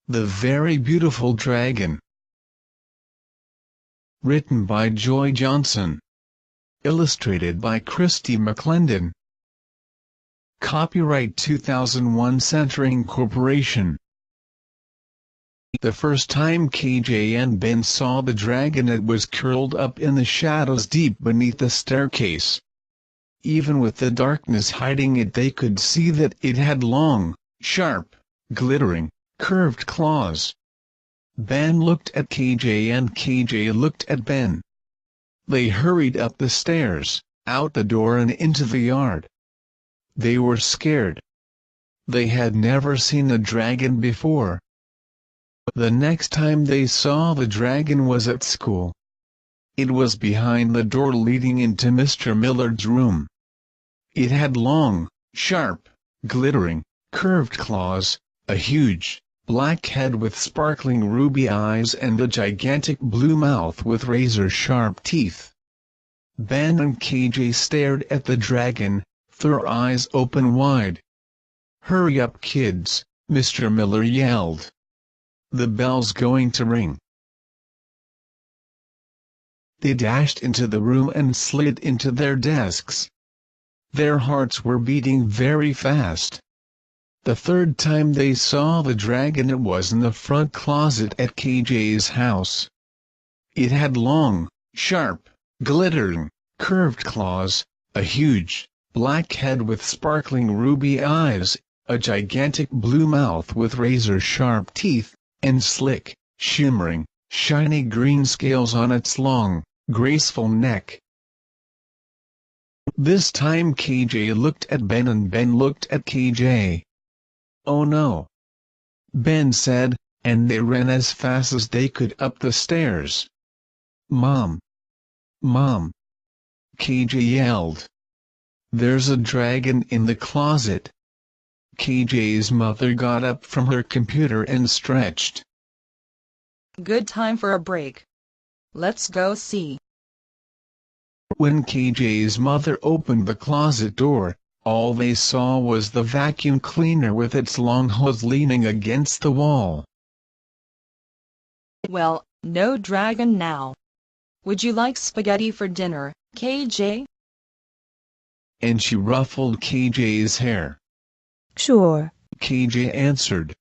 The Very Beautiful Dragon. Written by Joy Johnson. Illustrated by Christy McClendon. Copyright 2001 Centering Corporation. The first time KJ and Ben saw the dragon, it was curled up in the shadows deep beneath the staircase. Even with the darkness hiding it, they could see that it had long, sharp, glittering, curved claws. Ben looked at KJ and KJ looked at Ben. They hurried up the stairs, out the door and into the yard. They were scared. They had never seen a dragon before. The next time they saw the dragon was at school. It was behind the door leading into Mr. Millard's room. It had long, sharp, glittering, curved claws, a huge, black head with sparkling ruby eyes and a gigantic blue mouth with razor-sharp teeth. Ben and KJ stared at the dragon, their eyes open wide. "Hurry up, kids," Mr. Miller yelled. "The bell's going to ring." They dashed into the room and slid into their desks. Their hearts were beating very fast. The third time they saw the dragon, it was in the front closet at KJ's house. It had long, sharp, glittering, curved claws, a huge, black head with sparkling ruby eyes, a gigantic blue mouth with razor-sharp teeth, and slick, shimmering, shiny green scales on its long, graceful neck. This time KJ looked at Ben and Ben looked at KJ. "Oh no," Ben said, and they ran as fast as they could up the stairs. "Mom! Mom!" KJ yelled. "There's a dragon in the closet." KJ's mother got up from her computer and stretched. "Good time for a break. Let's go see." When KJ's mother opened the closet door, all they saw was the vacuum cleaner with its long hose leaning against the wall. "Well, no dragon now. Would you like spaghetti for dinner, KJ?" And she ruffled KJ's hair. "Sure," KJ answered.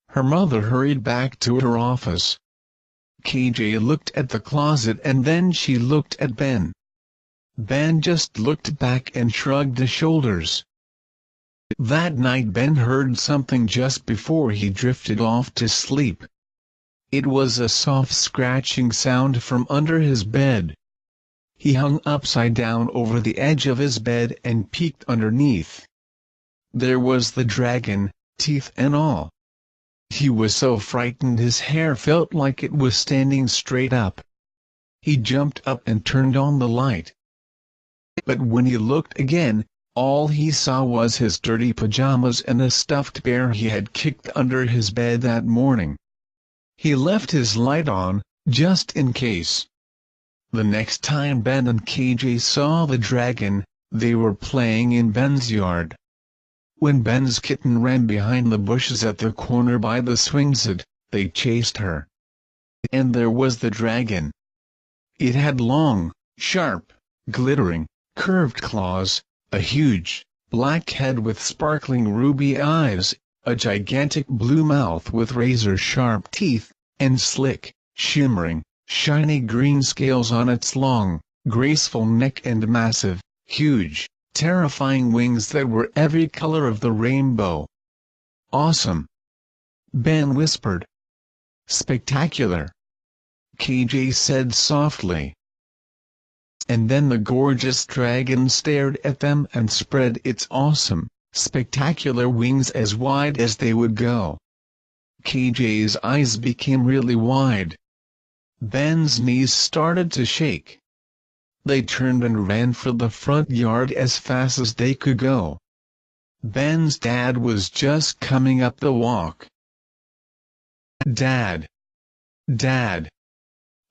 Her mother hurried back to her office. KJ looked at the closet and then she looked at Ben. Ben just looked back and shrugged his shoulders. That night Ben heard something just before he drifted off to sleep. It was a soft scratching sound from under his bed. He hung upside down over the edge of his bed and peeked underneath. There was the dragon, teeth and all. He was so frightened his hair felt like it was standing straight up. He jumped up and turned on the light. But when he looked again, all he saw was his dirty pajamas and a stuffed bear he had kicked under his bed that morning. He left his light on, just in case. The next time Ben and KJ saw the dragon, they were playing in Ben's yard. When Ben's kitten ran behind the bushes at the corner by the swing set, they chased her. And there was the dragon. It had long, sharp, glittering, curved claws, a huge, black head with sparkling ruby eyes, a gigantic blue mouth with razor-sharp teeth, and slick, shimmering, shiny green scales on its long, graceful neck and massive, huge, terrifying wings that were every color of the rainbow. "Awesome!" Ben whispered. "Spectacular!" KJ said softly. And then the gorgeous dragon stared at them and spread its awesome, spectacular wings as wide as they would go. KJ's eyes became really wide. Ben's knees started to shake. They turned and ran for the front yard as fast as they could go. Ben's dad was just coming up the walk. "Dad! Dad!"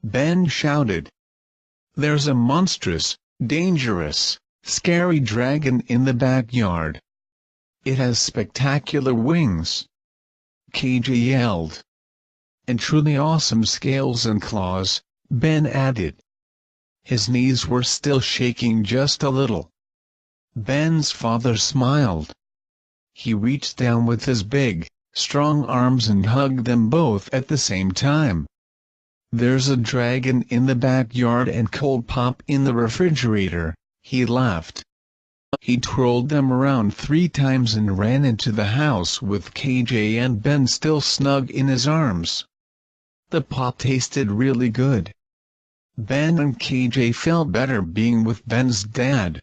Ben shouted. "There's a monstrous, dangerous, scary dragon in the backyard. It has spectacular wings." KJ yelled. "And truly awesome scales and claws," Ben added. His knees were still shaking just a little. Ben's father smiled. He reached down with his big, strong arms and hugged them both at the same time. "There's a dragon in the backyard and cold pop in the refrigerator," he laughed. He twirled them around 3 times and ran into the house with KJ and Ben still snug in his arms. The pop tasted really good. Ben and KJ felt better being with Ben's dad.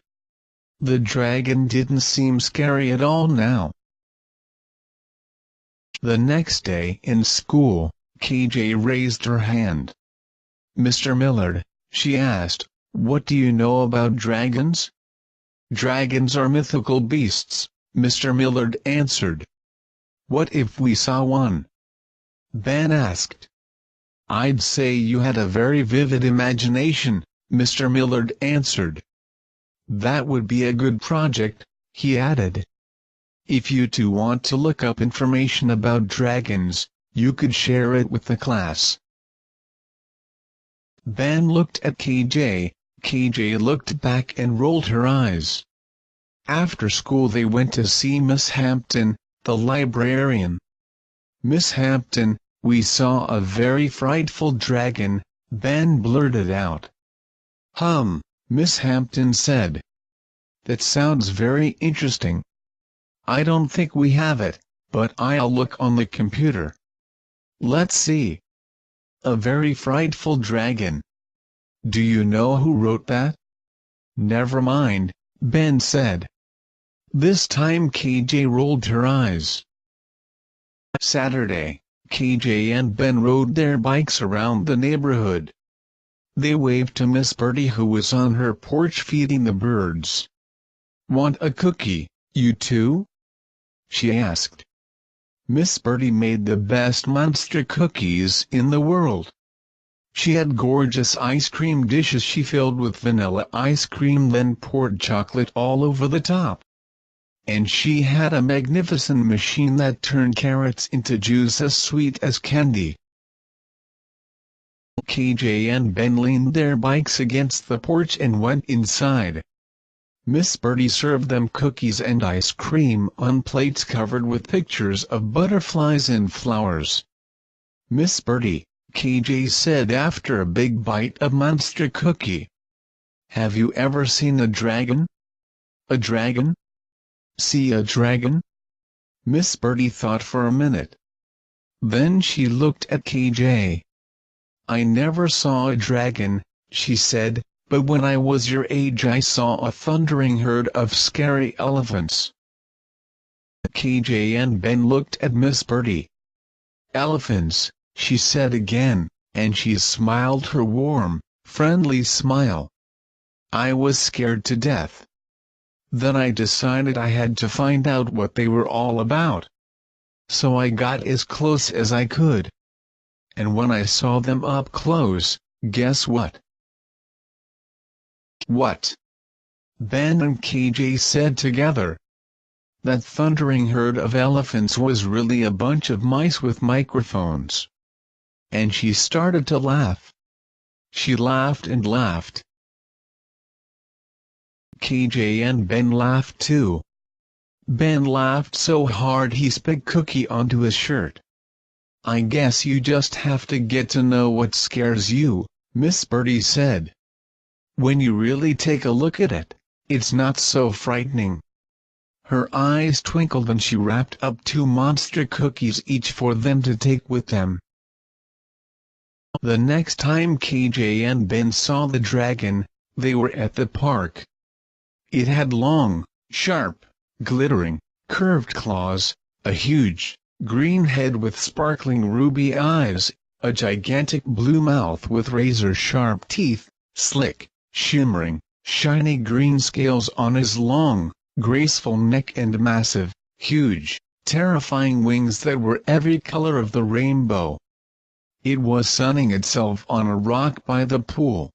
The dragon didn't seem scary at all now. The next day in school, KJ raised her hand. "Mr. Millard," she asked, "what do you know about dragons?" "Dragons are mythical beasts," Mr. Millard answered. "What if we saw one?" Ben asked. "I'd say you had a very vivid imagination," Mr. Millard answered. "That would be a good project," he added. "If you two want to look up information about dragons, you could share it with the class." Ben looked at KJ, KJ looked back and rolled her eyes. After school they went to see Miss Hampton, the librarian. "Miss Hampton, we saw a very frightful dragon," Ben blurted out. Miss Hampton said. "That sounds very interesting. I don't think we have it, but I'll look on the computer. Let's see. A very frightful dragon. Do you know who wrote that?" "Never mind," Ben said. This time KJ rolled her eyes. Saturday, KJ and Ben rode their bikes around the neighborhood. They waved to Miss Birdie who was on her porch feeding the birds. "Want a cookie, you two?" she asked. Miss Birdie made the best monster cookies in the world. She had gorgeous ice cream dishes she filled with vanilla ice cream then poured chocolate all over the top. And she had a magnificent machine that turned carrots into juice as sweet as candy. KJ and Ben leaned their bikes against the porch and went inside. Miss Birdie served them cookies and ice cream on plates covered with pictures of butterflies and flowers. "Miss Birdie," KJ said after a big bite of monster cookie, "have you ever seen a dragon?" "A dragon? See a dragon?" Miss Birdie thought for a minute. Then she looked at KJ. "I never saw a dragon," she said, "but when I was your age I saw a thundering herd of scary elephants." KJ and Ben looked at Miss Birdie. "Elephants," she said again, and she smiled her warm, friendly smile. "I was scared to death. Then I decided I had to find out what they were all about. So I got as close as I could. And when I saw them up close, guess what?" "What?" Ben and KJ said together. "That thundering herd of elephants was really a bunch of mice with microphones." And she started to laugh. She laughed and laughed. KJ and Ben laughed too. Ben laughed so hard he spit cookie onto his shirt. "I guess you just have to get to know what scares you," Miss Birdie said. "When you really take a look at it, it's not so frightening." Her eyes twinkled and she wrapped up 2 monster cookies each for them to take with them. The next time KJ and Ben saw the dragon, they were at the park. It had long, sharp, glittering, curved claws, a huge, green head with sparkling ruby eyes, a gigantic blue mouth with razor-sharp teeth, slick, shimmering, shiny green scales on his long, graceful neck and massive, huge, terrifying wings that were every color of the rainbow. It was sunning itself on a rock by the pool.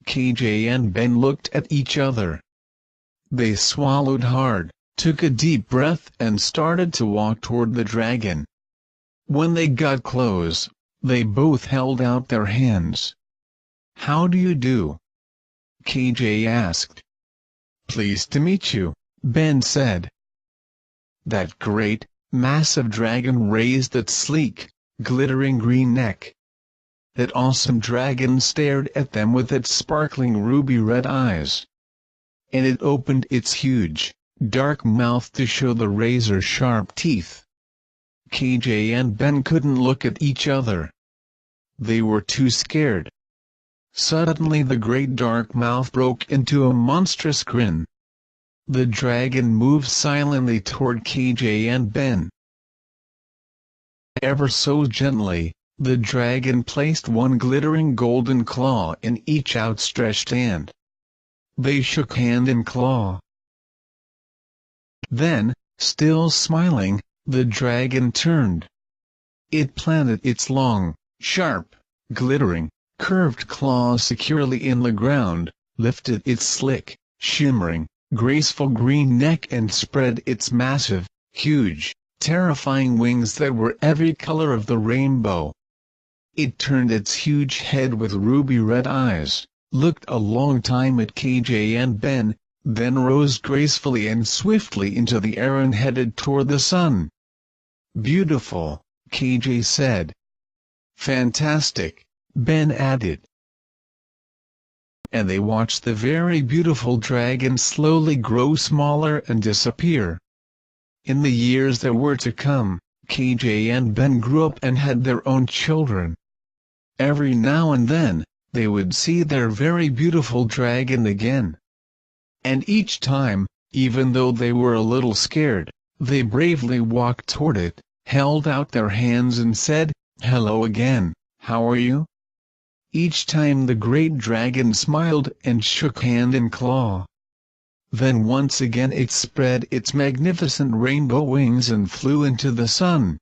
KJ and Ben looked at each other. They swallowed hard, took a deep breath and started to walk toward the dragon. When they got close, they both held out their hands. "How do you do?" KJ asked. "Pleased to meet you," Ben said. That great, massive dragon raised its sleek, glittering green neck. That awesome dragon stared at them with its sparkling ruby-red eyes. And it opened its huge, dark mouth to show the razor-sharp teeth. KJ and Ben couldn't look at each other. They were too scared. Suddenly the great dark mouth broke into a monstrous grin. The dragon moved silently toward KJ and Ben. Ever so gently, the dragon placed one glittering golden claw in each outstretched hand. They shook hand and claw. Then, still smiling, the dragon turned. It planted its long, sharp, glittering, curved claws securely in the ground, lifted its slick, shimmering, graceful green neck and spread its massive, huge, terrifying wings that were every color of the rainbow. It turned its huge head with ruby-red eyes, looked a long time at KJ and Ben, then rose gracefully and swiftly into the air and headed toward the sun. "Beautiful," KJ said. "Fantastic," Ben added. And they watched the very beautiful dragon slowly grow smaller and disappear. In the years that were to come, KJ and Ben grew up and had their own children. Every now and then, they would see their very beautiful dragon again. And each time, even though they were a little scared, they bravely walked toward it, held out their hands and said, "Hello again, how are you?" Each time the great dragon smiled and shook hand and claw. Then once again it spread its magnificent rainbow wings and flew into the sun.